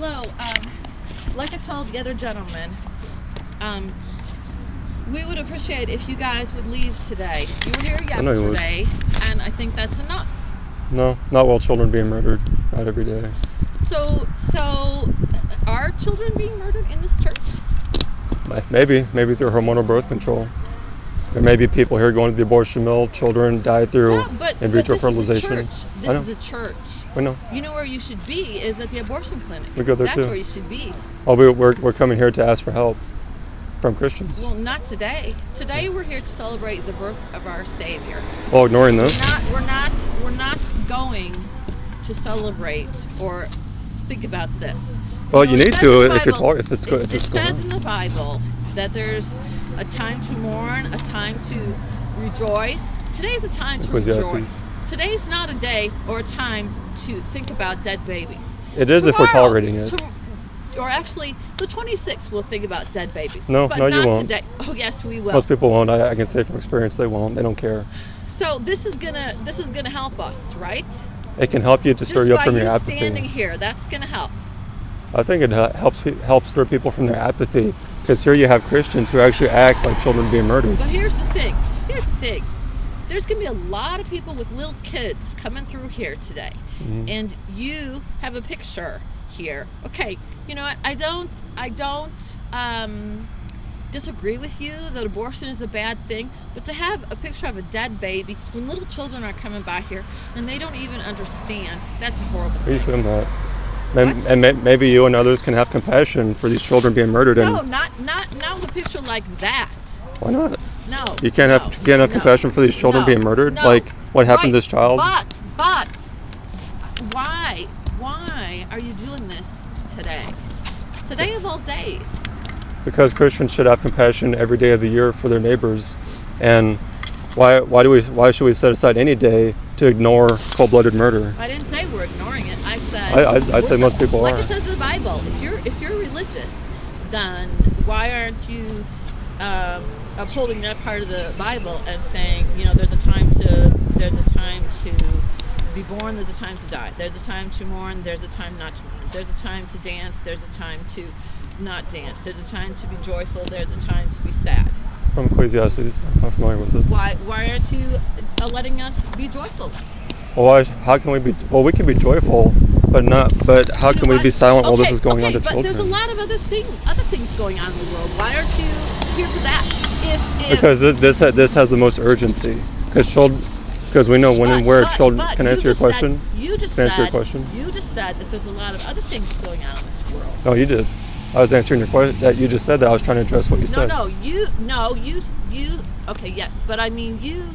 Hello. Like I told the other gentleman, we would appreciate if you guys would leave today. You were here yesterday, and I think that's enough. No, not while children being murdered. Not every day. So are children being murdered in this church? Maybe through hormonal birth control. There may be people here going to the abortion mill. Children die through in vitro fertilization. This is a church. I know. You know where you should be is at the abortion clinic. We go there too. That's where you should be. Well, we're coming here to ask for help from Christians. Well, not today. Today we're here to celebrate the birth of our Savior. Well, ignoring this. We're not going to celebrate or think about this. Well, you need to if it's good. It says in the Bible that there's a time to mourn, a time to rejoice. Today's a time to rejoice. Today's not a day or a time to think about dead babies. It is if we're tolerating it. Or actually, the 26th we'll think about dead babies. No, but no, not you won't. Today. Oh, yes, we will. Most people won't. I can say from experience they won't. They don't care. So this is gonna help us, right? It can help you to stir you up from your apathy. Just by you standing here, that's gonna help. I think it helps stir people from their apathy, because here you have Christians who actually act like children being murdered. But here's the thing. There's going to be a lot of people with little kids coming through here today. Mm-hmm. And you have a picture here. Okay, you know what? I don't disagree with you that abortion is a bad thing, but to have a picture of a dead baby when little children are coming by here and they don't even understand, that's a horrible thing. Are you saying that? And maybe you and others can have compassion for these children being murdered. No, not with a picture like that. Why not? No. You can't have compassion for these children being murdered? No. Like what happened to this child? But why are you doing this today? Today of all days. Because Christians should have compassion every day of the year for their neighbors. And why should we set aside any day to ignore cold-blooded murder? I didn't say we're ignoring it. I said I'd say most people are. Like it says in the Bible, if you're religious, then why aren't you upholding that part of the Bible and saying, you know, there's a time to be born, there's a time to die, there's a time to mourn, there's a time not to mourn, there's a time to dance, there's a time to not dance, there's a time to be joyful, there's a time to be sad. From Ecclesiastes, I'm familiar with it. Why aren't you letting us be joyful? Well, how can we be? Well, we can be joyful, but how can we be silent while this is going on to children? But there's a lot of other things going on in the world. Why aren't you here for that? Because this has the most urgency. Because we know when and where children. Can I answer your question? You just said that there's a lot of other things going on in this world. No, you did. I was answering your question. That you just said that. I was trying to address what you said. You. Okay, yes, but I mean you.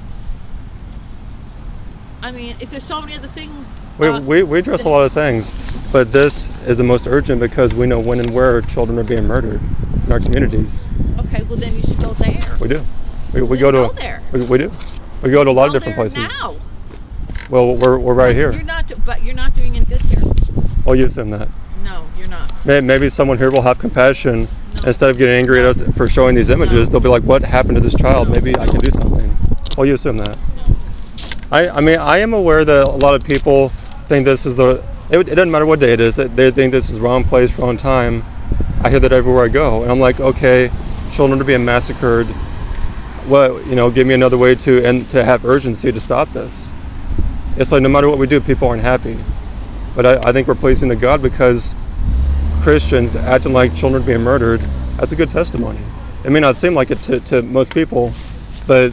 I mean, if there's so many other things. We address a lot of things, but this is the most urgent because we know when and where children are being murdered in our communities. Okay, well then you should go there. We do. We go there. We do. We go to a lot of different places. Now. Well, we're right here. But you're not doing any good here. Well, you assume that. No, you're not. Maybe someone here will have compassion. No. Instead of getting angry at us for showing these images, they'll be like, what happened to this child? Maybe I can do something. Well, you assume that. No. I mean, I am aware that a lot of people think this is it doesn't matter what day it is, they think this is wrong place, wrong time. I hear that everywhere I go. And I'm like, okay, children are being massacred. Give me another way to have urgency to stop this. It's like no matter what we do, people aren't happy. But I think we're pleasing to God because Christians acting like children being murdered, that's a good testimony. It may not seem like it to most people, but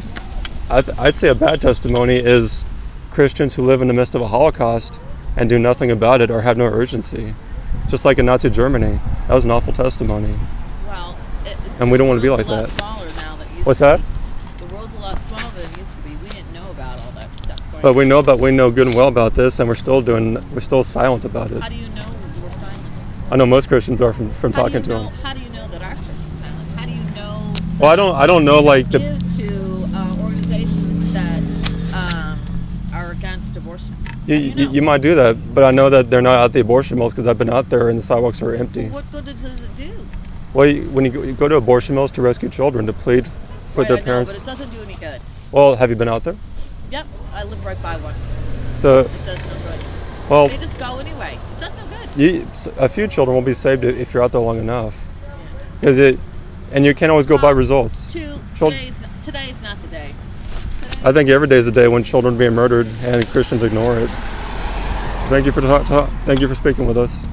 I'd say a bad testimony is Christians who live in the midst of a holocaust and do nothing about it or have no urgency. Just like in Nazi Germany, that was an awful testimony. Well, and we don't want to be like that. Smaller now than What's that? The world's a lot smaller than it used to be. We didn't know about all that stuff. But we know good and well about this, and we're still silent about it. How do you know we're silent? I know most Christians are from talking to them. How do you know that our church is silent? How do you know? Well, I don't know like the. To organizations that are against abortion. You might do that, but I know that they're not at the abortion mills because I've been out there and the sidewalks are empty. What good does it do? Well, when you go to abortion mills to rescue children, to plead with their parents. But it doesn't do any good. Well, have you been out there? Yep, I live right by one. So it does no good. Well, they just go anyway. It does no good. a few children will be saved if you're out there long enough. And you can't always go by results. Today is not the day. I think every day is a day when children are being murdered and Christians ignore it. Thank you for speaking with us.